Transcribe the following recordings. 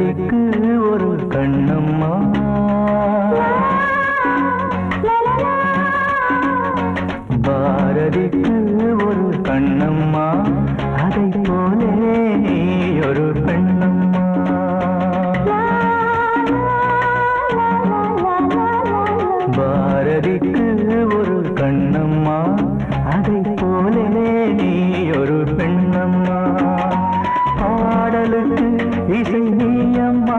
பாரதிக்கு ஒரு கண்ணம்மா, பாரதிக்கு ஒரு கண்ணம்மா, அதை போலே நீ ஒரு பெண்ணம்மா. பாரதிக்கு ஒரு கண்ணம்மா, அதை போலே நீ ஒரு பெண்ணம்மா. பாடலுக்கு இசை நீயம்மா,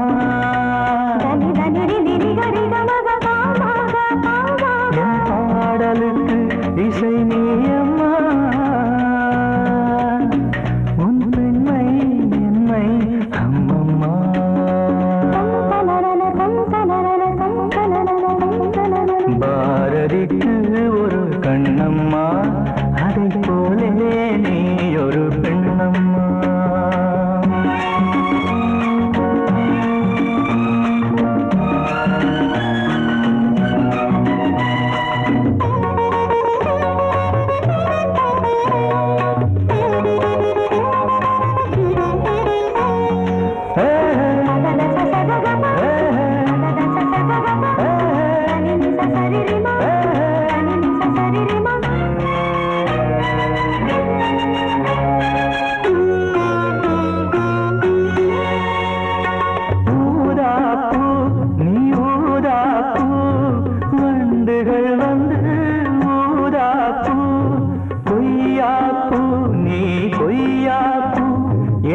பாடலுக்கு இசை நீயம்மா. உன் பெண்மை என்னை அம்மம்மா. பாரதிக்கு ஒரு கண்ணம்மா, அதை போலே நீ ஒரு பெண்ணம்மா.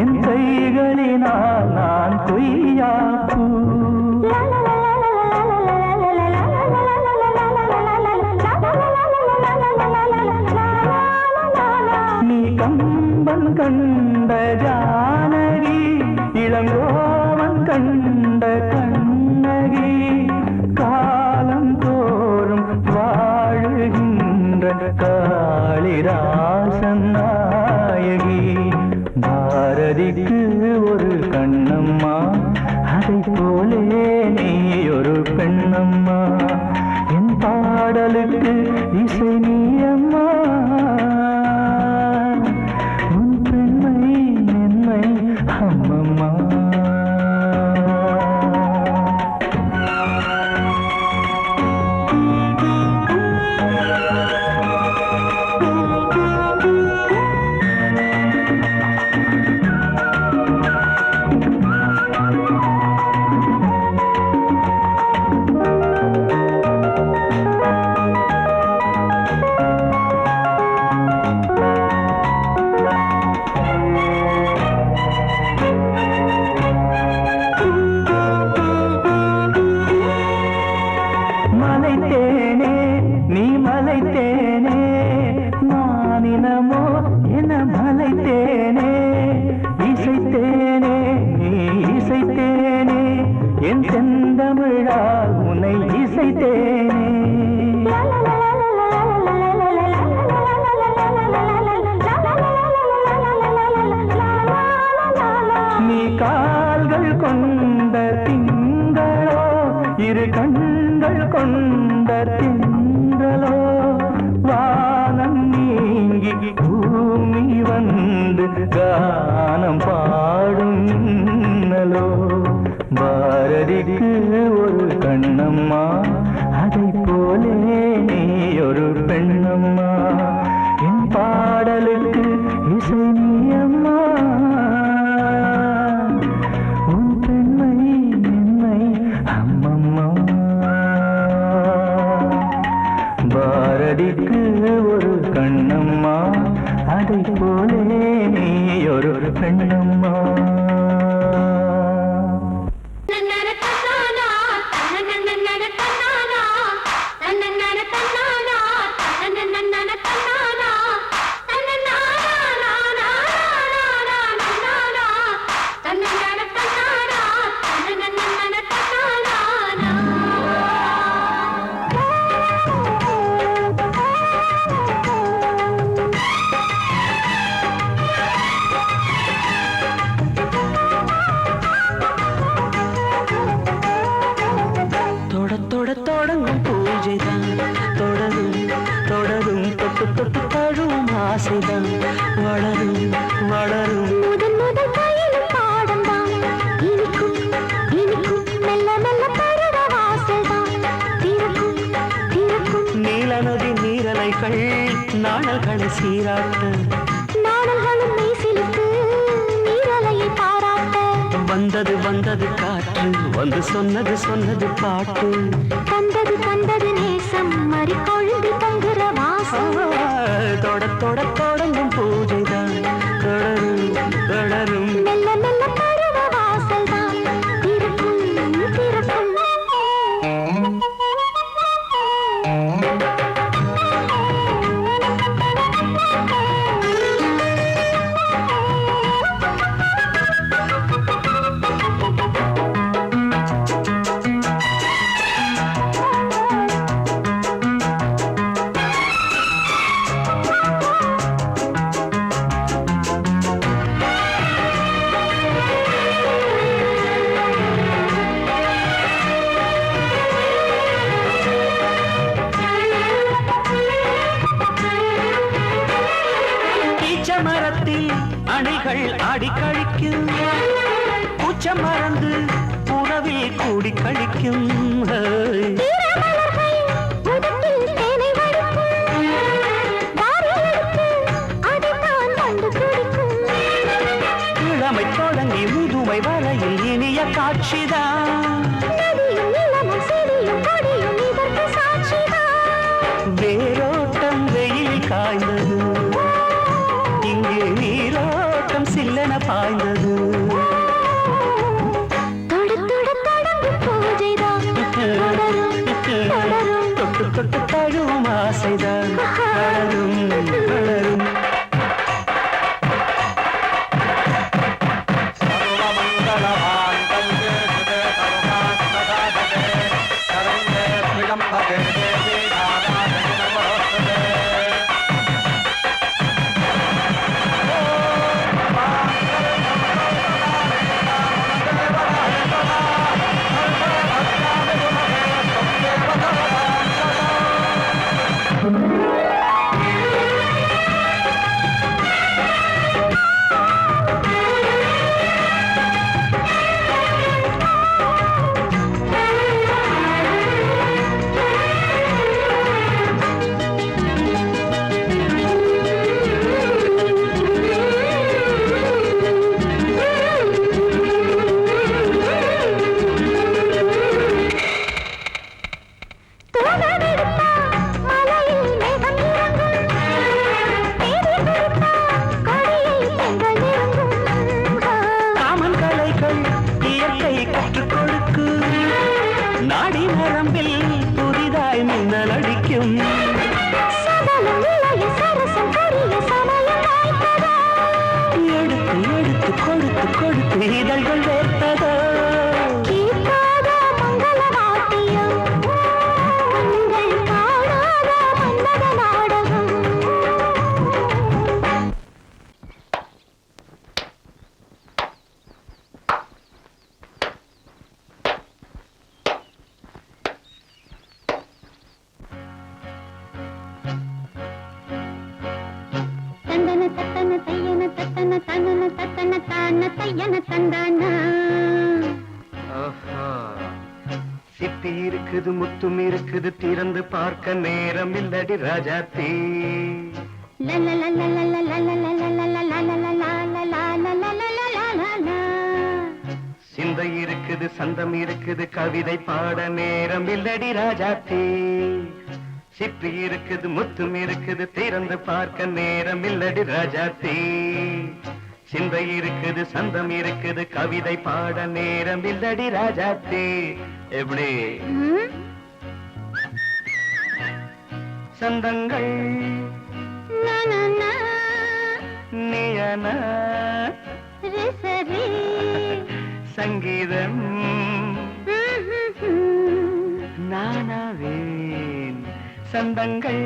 என் கைகளினால் நான் கொய்யாப்பூ. நீ கம்பன் கண்ட ஜானகி, இளங்கோவன் கண்ட கண்ணகி, காலம் தோறும் வாழுகின்ற காளிதாசன் நாயகி. பாரதிக்கு ஒரு கண்ணம்மா, அதை போலே நீ ஒரு பெண்ணம்மா. என் பாடலுக்கு இசை நீயம்மா, உன் பெண்மை என்னை அம்மம்மா. மலைத்தேனே நீ மலைத்தேனே, மானினமோ என மலைத்தேனே. இசைத்தேனே நீ இசைத்தேனே, என் செந்தமிழால் உன்னை இசைத்தேனே. நீ கால்கள் கொண்ட திங்களோ, இரு கண்கள் கொண்ட திங்களோ, வானம் நீங்கி பூமி வந்து கானம் பாடும் மின்னலோ. பாரதிக்கு ஒரு கண்ணம்மா, அதை போலே நீ ஒரு பெண்ணம்மா. என் பாடலுக்கு இசை நீயம்மா, உன் பெண்மை என்னை அம்மம்மா. பாரதிக்கு ஒரு கண்ணம்மா, அதை போலே நீ ஒரு பெண்ணம்மா. சீராட்ட நாடல்களும் மெய்சிலுக்கு நீரலையை பாராட்ட வந்தது வந்தது காற்று வந்து சொன்னது சொன்னது பாட்டு கண்டது கண்டது நேசம் மறி கொழுந்து தங்குற வாசம் தொட தொட தொடங்கும் பூஜைதான் தொடரும் தொடரும் மெல்ல மெல்ல பருவ வாசல் தான் திறக்கும் திறக்கும் மரத்தில் அணைகள் ஆடி கழிக்கும் பூச்ச மறந்து உறவில் கூடி கழிக்கும் இளமை தொடங்கி முதுமை வரையில் இனிய காட்சிதான் வேரோட்டம் வெயில் காய்ந்தது இங்கே நீரோட்டம் சில்லென பாய்ந்தது தொட்டு தொட்டு தழுவும் ஆசைதான் வளரும் வளரும் நாடி நரம்பில் புதிதாய் மின்னல் அடிக்கும் எடுத்து எடுத்து கொடுத்து கொடுத்து இதழ்கள் வேர்த்ததோ சிப்பி இருக்குது முத்தும் இருக்குது திறந்து பார்க்க நேரம் இல்லடி ராஜாத்தி சிந்தை இருக்குது சந்தம் இருக்குது கவிதை பாட நேரம் இல்லடி ராஜாத்தி சிப்பி இருக்குது முத்தும் இருக்குது திறந்து பார்க்க நேரம் இல்லடி ராஜாத்தி சிந்தை இருக்குது சந்தம் இருக்குது கவிதை பாட நேரம் இல்லடி ராஜாத்தி எப்படி சந்தங்கள் நீயன சங்கீதம் நானாவேன் சந்தங்கள்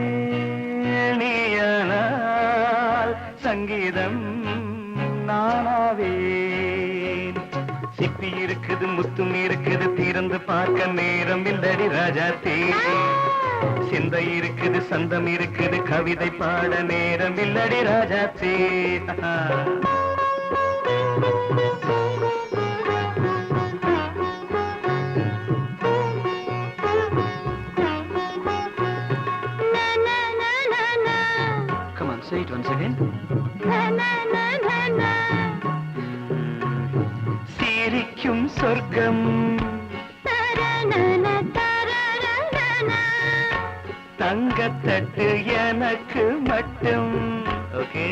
நீயனால் சங்கீதம் நானாவேன் சிப்பி இருக்குது முத்தும் இருக்குது திறந்து பார்க்க நேரம் இல்லடி ராஜாத்தி சிந்தை இருக்குது சந்தம் இருக்குது கவிதை பாட நேரம் இல்லடி Rajathi Come on, sing. once again. சிரிக்கும் சொர்க்கம் தங்கத்தட்டு எனக்கு மட்டும். ஓகே,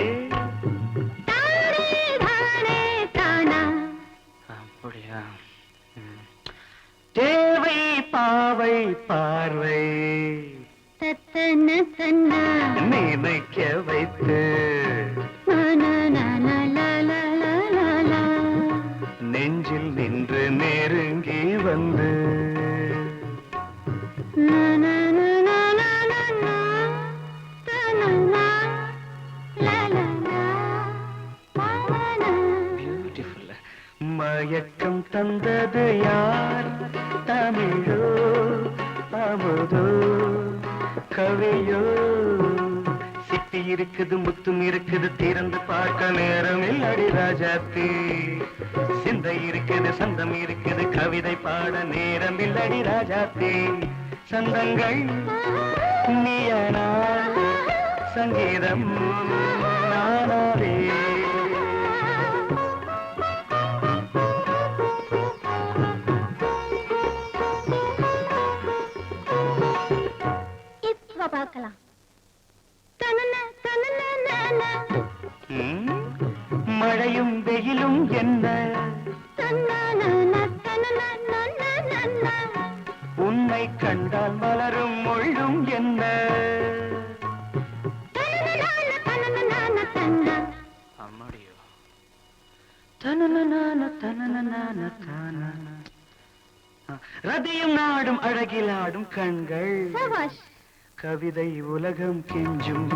அப்படியா? தேவை பாவை பார்வை நினைக்க வைத்து நெஞ்சில் நின்று நெருங்கி வந்து பியூட்டிஃபுல். மயக்கம் தந்தது யார்? தமிழோ அமுதோ கவியோ? சிப்பி இருக்குது, முத்தும் இருக்குது, திறந்து பார்க்க நேரம் இல்லடி ராஜாத்தி. சிந்தை இருக்குது, சந்தம் இருக்குது, கவிதை பாட நேரம் இல்லடி ராஜாத்தி. சந்தங்கள் நீயனா, சங்கீதம் நானாவே. பார்க்கலாம். மழையும் வெயிலும் என்ன, உன்னை கண்டால் மலரும் முள்ளும் என்ன. அம்மாடியோ ரதியும் நாடும் அழகிலாடும் கண்கள், கவிதை உலகம் கெஞ்சும்,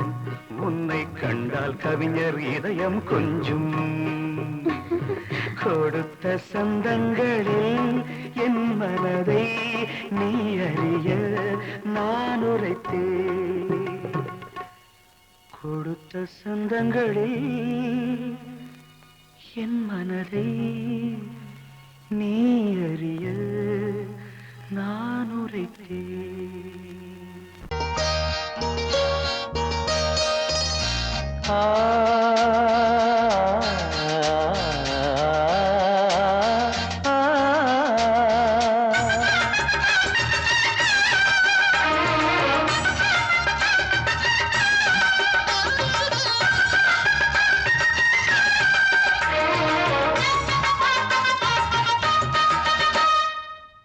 உன்னை கண்டால் கவிஞர் இதயம் கொஞ்சும். கொடுத்த சந்தங்களில் என் மனதை நீ அறிய நான் உரைத்தேன். கொடுத்த சந்தங்களில் என் மனதை நீ அறிய நான் உரைத்தேன்.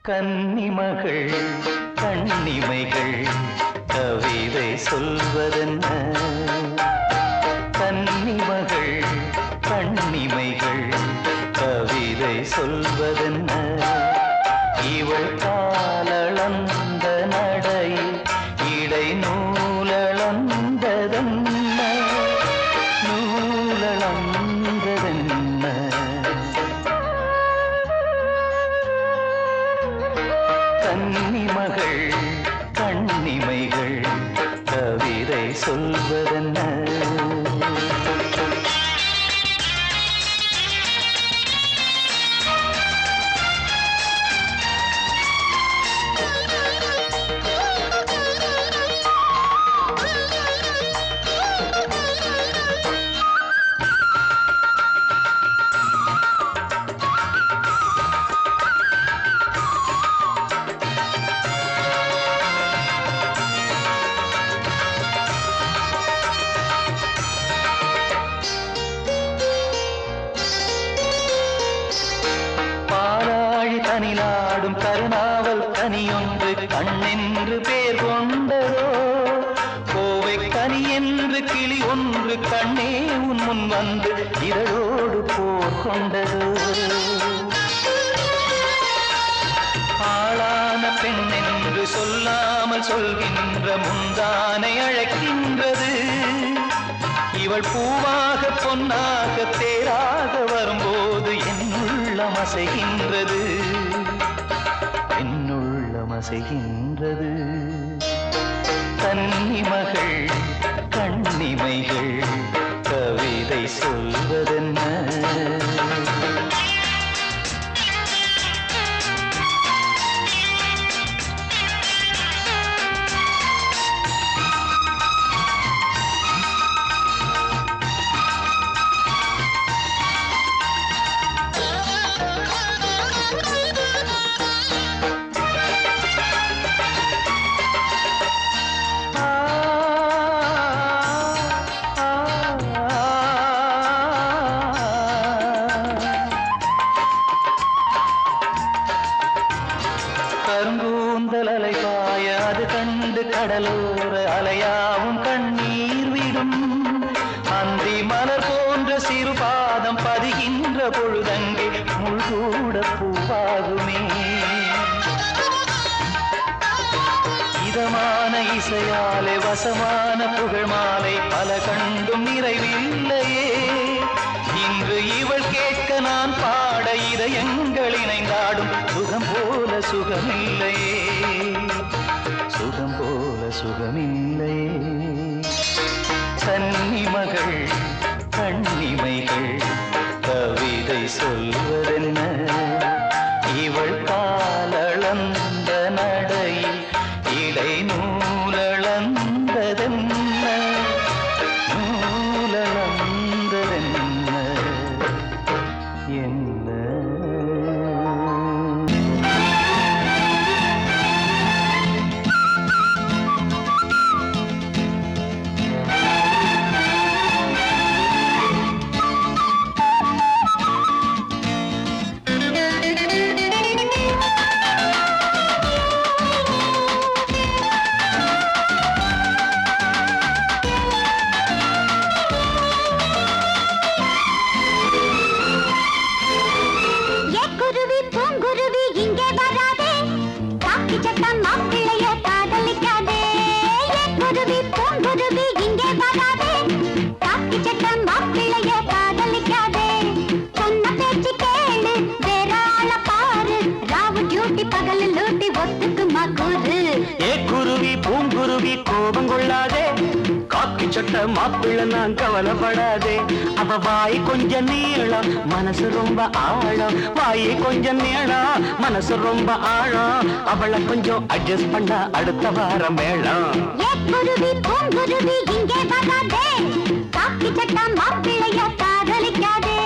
கன்னிமகள் கண்ணிமைகள் கவிதை சொல்வதென்ன? கன்னிமகள் கண்ணிமைகள் கவிதை சொல்வதென்ன? இவள் காலளந்த நடை இடை நூலளந்ததென்ன? நூலளந்ததென்ன? கன்னிமகள் கண்ணிமைகள் கவிதை சொல்வதென்ன? கனிலாடும் கருணாவல் கனியொன்று கண்ணென்று பேர் கொண்டதோ? கோவை கனி என்று கிளி ஒன்று கண்ணே உன் முன் வந்து இதழோடு போர் கொண்டதோ? ஆளான பெண் என்று சொல்லாமல் சொல்கின்ற முந்தானை அழைக்கின்றது. இவள் பூவாக பொன்னாக தேராக வரும்போது என்னுள்ளம் அசைகின்றது, என்னுள்ளம் அசைகின்றது. கன்னிமகள் கண்ணிமைகள் கவிதை சொல்வதென்ன? கடலோர அலையாவும் கண்ணீர் விடும் அந்தி மலர் போன்ற சிறு பாதம் பதிகின்ற பொழுதங்கே முள்கூட பூவாகுமே இதமான இசையாலே வசமான புகழ் மாலை பல கண்டும் நிறைவில்லையே இன்று இவள் கேட்க நான் பாட இதயங்கள் இணைந்தாடும் சுகம் போல சுகமில்லையே சுகம் போல சுகமில்லையே கன்னிமகள் கண்ணிமைகள் கவிதை சொல்வதென்ன இவள் காலளந்த நடையில் இடை நூலளந்ததென்ன நூலளந்ததென்ன என்ன மாப்பிள்ள நான் கவலைப்படாதே அவ வாய் கொஞ்சம் நீளம் மனசு ரொம்ப ஆழம் வாயை கொஞ்சம் நீளம் மனசு ரொம்ப ஆழம் அவளை கொஞ்சம் அட்ஜஸ்ட் பண்ண அடுத்த வாரம் மேளம் குருவி பூங்குருவி இங்கே வராதே காக்கி சட்டம் மாப்பிள்ளைய காதலிக்காதே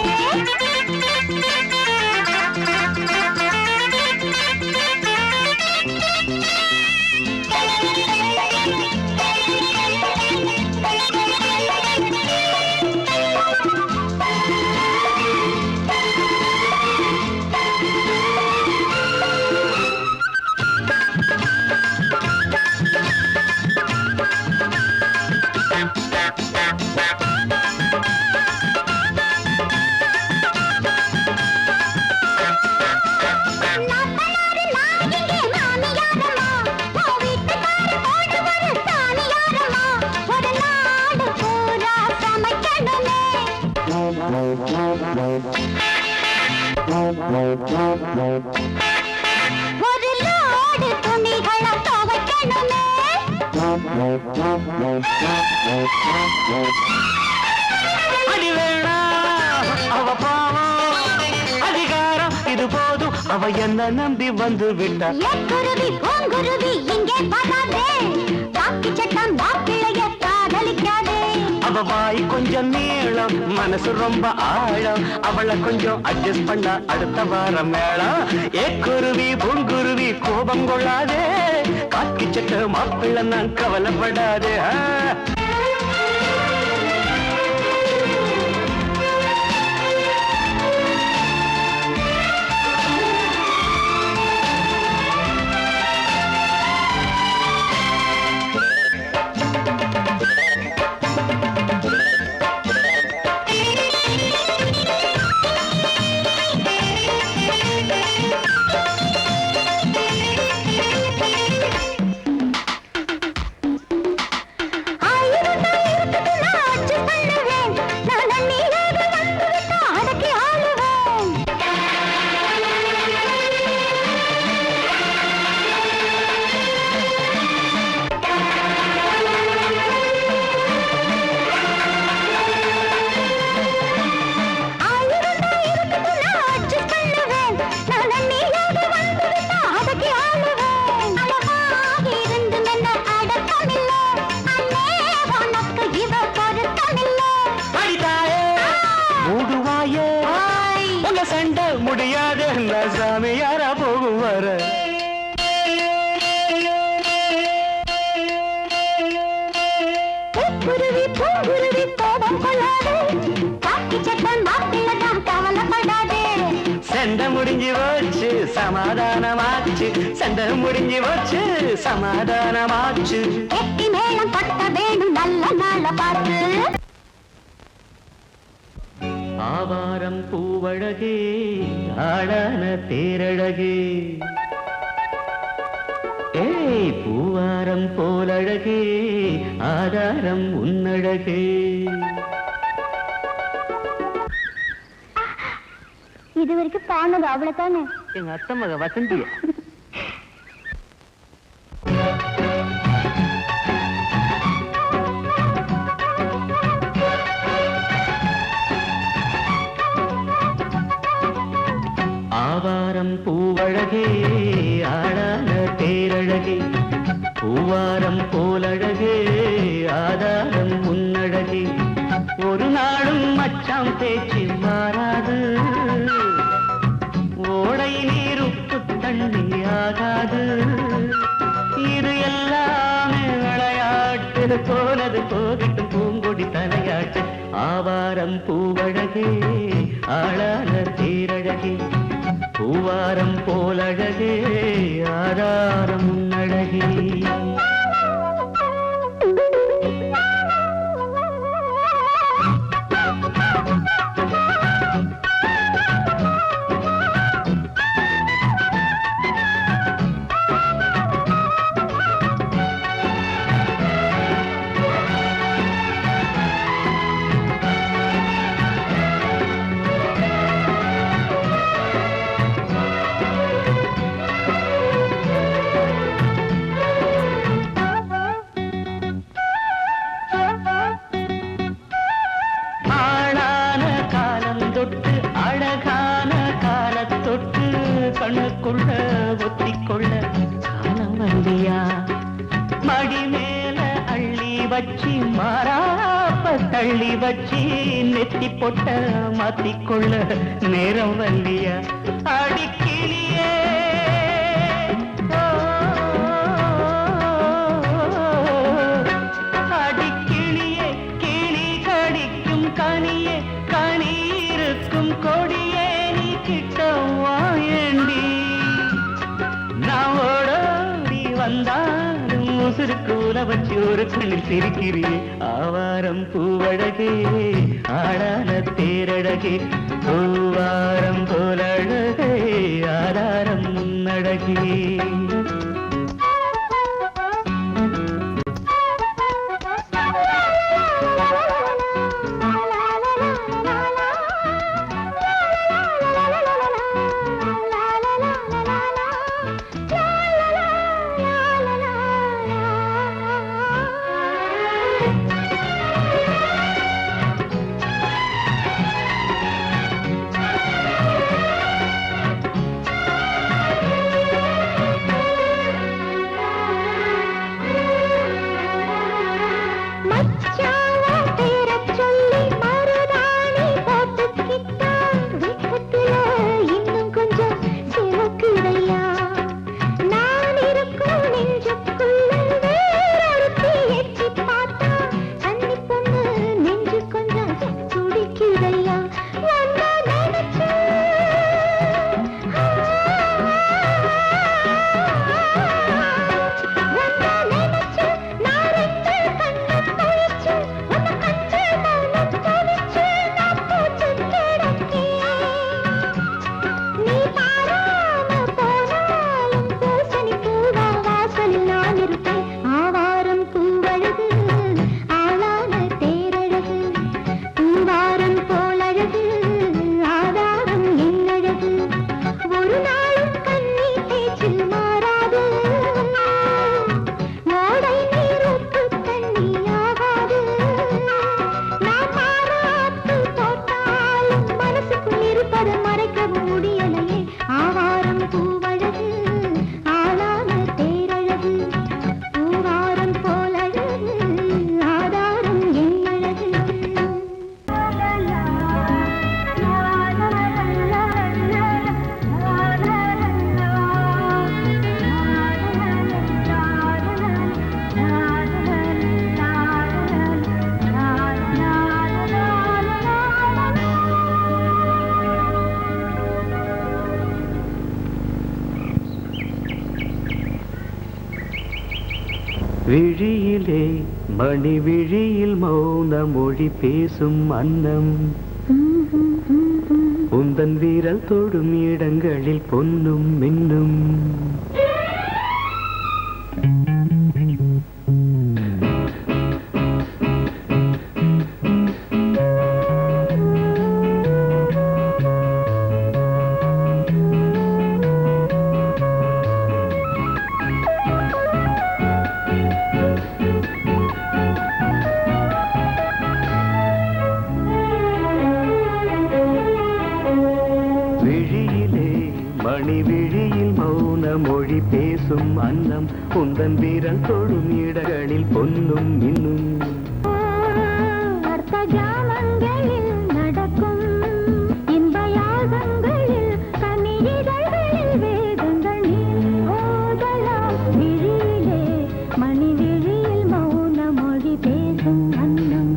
ஒரு லோடு துணிகளை துவைக்கணுமே அடி வேணா அவ பாவம் அதிகாரம் இது போதும் அவ என்ன நம்பி வந்து விட்டா குருவி பூங்குருவி இங்கே வராதே காக்கி சட்டம் மாப்பிள்ளைய காதலிக்காதே அவ வாய் கொஞ்சம் நீளம் மனசு ரொம்ப ஆழம் அவளை கொஞ்சம் அட்ஜஸ்ட் பண்ண அடுத்த வாரம் மேளம் குருவி பூங்குருவி கோபம் கொள்ளாதே காக்கி சட்ட மாப்பிள்ளை நான் கவலைப்படாதே சண்டை முடியாது சாமி யாரா போகும் வர குருவி பூங்குருவி கோபம் கொள்ளாதே காக்கி சட்டம் மாப்பிள்ளை தான் கவலைப்படாதே சண்டை முடிஞ்சு போச்சு சமாதானமாச்சு, சண்டை முடிஞ்சு வச்சு சமாதானமாச்சு. கெட்டி மேளம் கொட்ட வேணும் நல்ல நாள பார்த்து. ஆவாரம் பூவழகே ஆடான தேரழகே, ஏய் பூவாரம் போலழகே ஆதாரம் உன்னழகே. இது வரைக்கும் பாடுனது அவ்வளவுதானே? எங்க அத்தை மக வசந்திய. ஆவாரம் பூவழகே ஆடான தேரழகே, பூவாரம் போலழகே ஆதாரம் உன்னழகே. ஒரு நாளும் மச்சாம் பேச்சு மாறாது, ஓடை நீர் உப்பு தண்ணி ஆகாது. இது எல்லாமே விளையாட்டு போனது போகட்டும் பூங்கொடி தலையாட்டு. ஆவாரம் பூவழகே ஆளான தேரழகே, பூவாரம் போலழகே ஆதாரம் உன்னழகே. கண்ணுக்குள்ள ஒத்திக்கொள்ள காலம் வந்தியா, மடி மேல அள்ளி வச்சி மாறாப்ப தள்ளி வச்சி நெத்தி பொட்ட மாத்திக்கொள்ள நேரம் வந்தியா. அடிக்கிளியே அடிக்கிளியே, கிளி கடிக்கும் கனியே, கனி இருக்கும் கொடியே, நீ கிட்ட வாயண்டி. நான் ஓடோடி வந்தாலும் உசுருக்கு உல வச்சு ஒரு கண்ணில் சிரிக்கிறே. ஆவாரம் பூவழகே ஆடான தேரழகே, பூவாரம் போலழகே ஆதாரம் முன்னழகே. விழியிலே மணி விழியில் மௌன மொழி பேசும் அன்னம் உந்தன் வீரல் தொடும் இடங்களில் பொன்னும் மின்னும் மணி விழியில் மௌன மொழி பேசும் அன்னம் உந்தன் வீரல் தொடும் இடங்களில் பொன்னும் இன்னும் அர்த்த ஜாமங்களில் நடக்கும் இன்ப யாகங்களில் கனியிதழ்களில் வேதங்கள் நீ ஓதலாம் விழியிலே மணி விழியில் மௌன மொழி பேசும் அன்னம்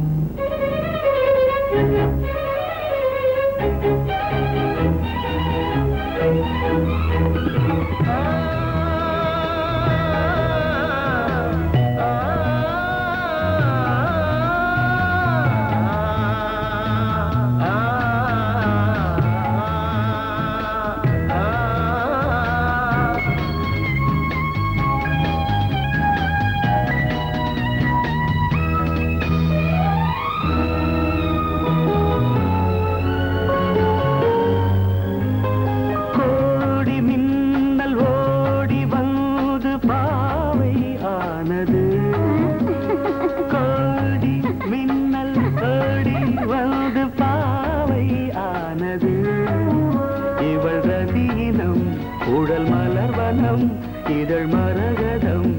உடல் மலர்வனம் இதழ் மரகதம்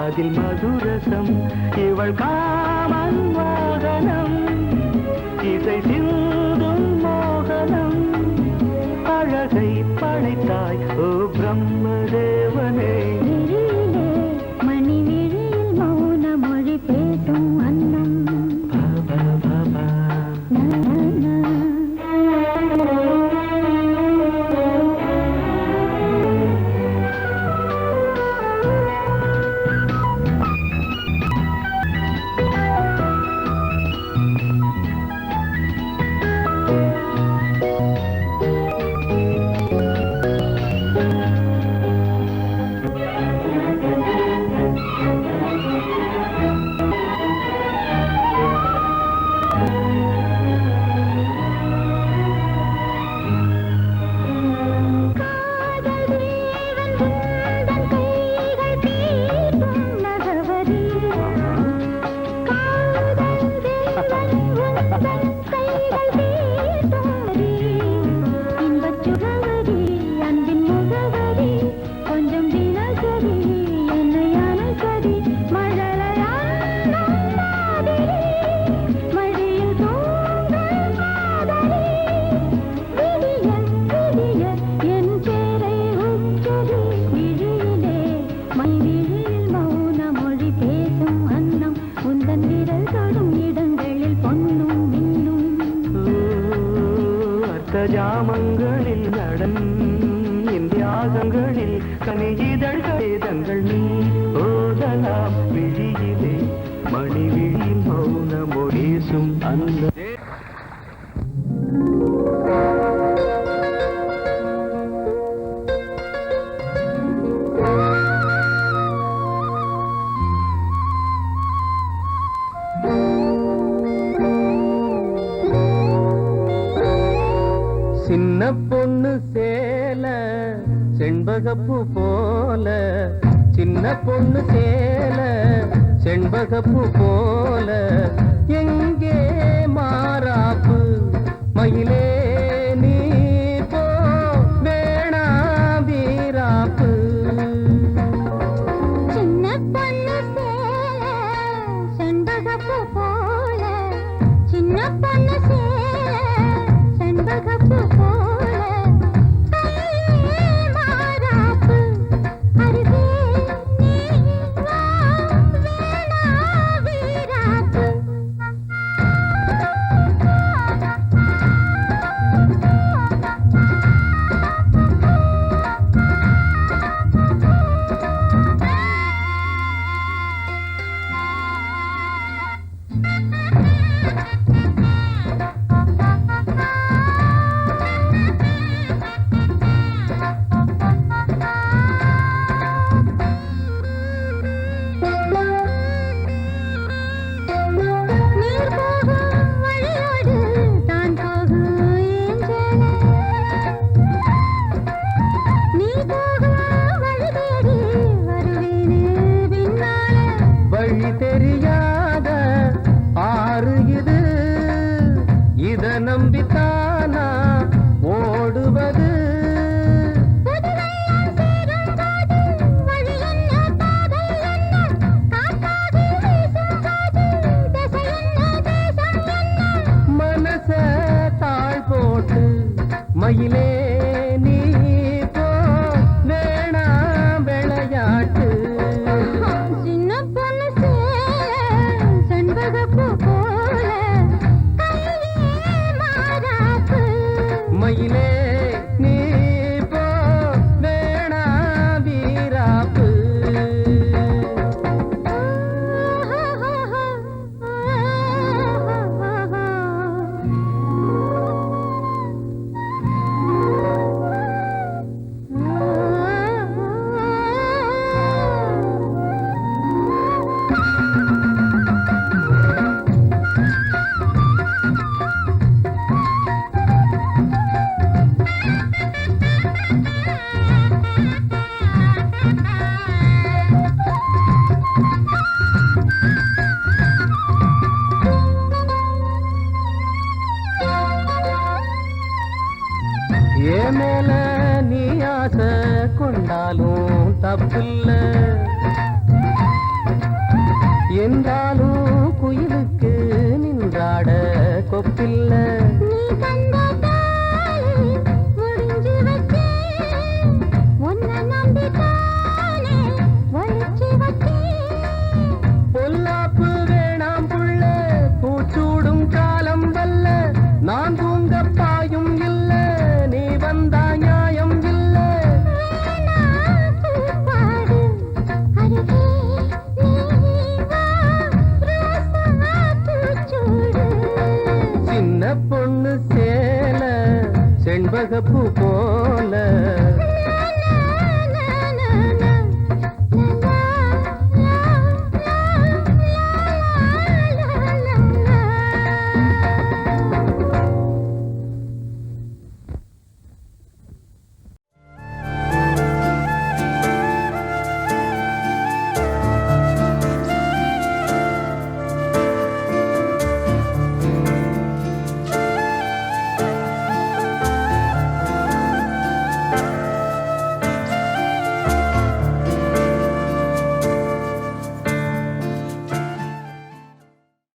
அதில் மதுரசம் இவள் காமன் வாகனம் இசை சிந்தும் மோகனம் அழகை படைத்தாய் ஓ பிரம்மதேவனே மணி விழியில் மௌன மொழி பேசும் அன்னம் ஜாமங்களில் நடன் இந்தியாகங்களில் கனியிதழ்கள் நீ ஓதலாம் விழியிலே மணி விழியில் மௌன மொழிசும் அந்த சின்ன பொண்ணு சேல செண்பகப்பூ போல சின்ன பொண்ணு சேல செண்பகப்பூ போல எங்கே மாறாப்பு மயிலே நீ போ வேணா வீராப்பு சின்ன பொண்ணு சேல செண்பகப்பூ போல சின்ன பொண்ணு சேல செண்பகப்பூ போல கையே மாறாப்பு அருகே நீ வா வேணா வீராப்பு மயிலே நீ போ வேணா விளையாட்டு சின்ன பொண்ணு செண்பகப்பூ போல கையே மாறாப்பு மயிலே நீ போ வேணா வீராப்பு ஏன் மேல நீ ஆசை கொண்டாலும் தப்பில்ல என்றாலும் குயிலுக்கு நின்றாட கொப்பில்ல நீ கண்ட தாளி முடிஞ்சு வச்சேன் உன்னை நம்பித்தானே ஒழிச்சு வச்சேன் பொல்லாப்பு வேணாம் புள்ள பூச்சூடும் காலம் வல்ல நான் தூங்க பாயும் இல்ல நீ வந்தா நியாயம் இல்ல பூப்பாடு அருகே நீ வா ரோசா பூச்சூடு சின்ன பொண்ணு சேல செண்பகப்பூ போல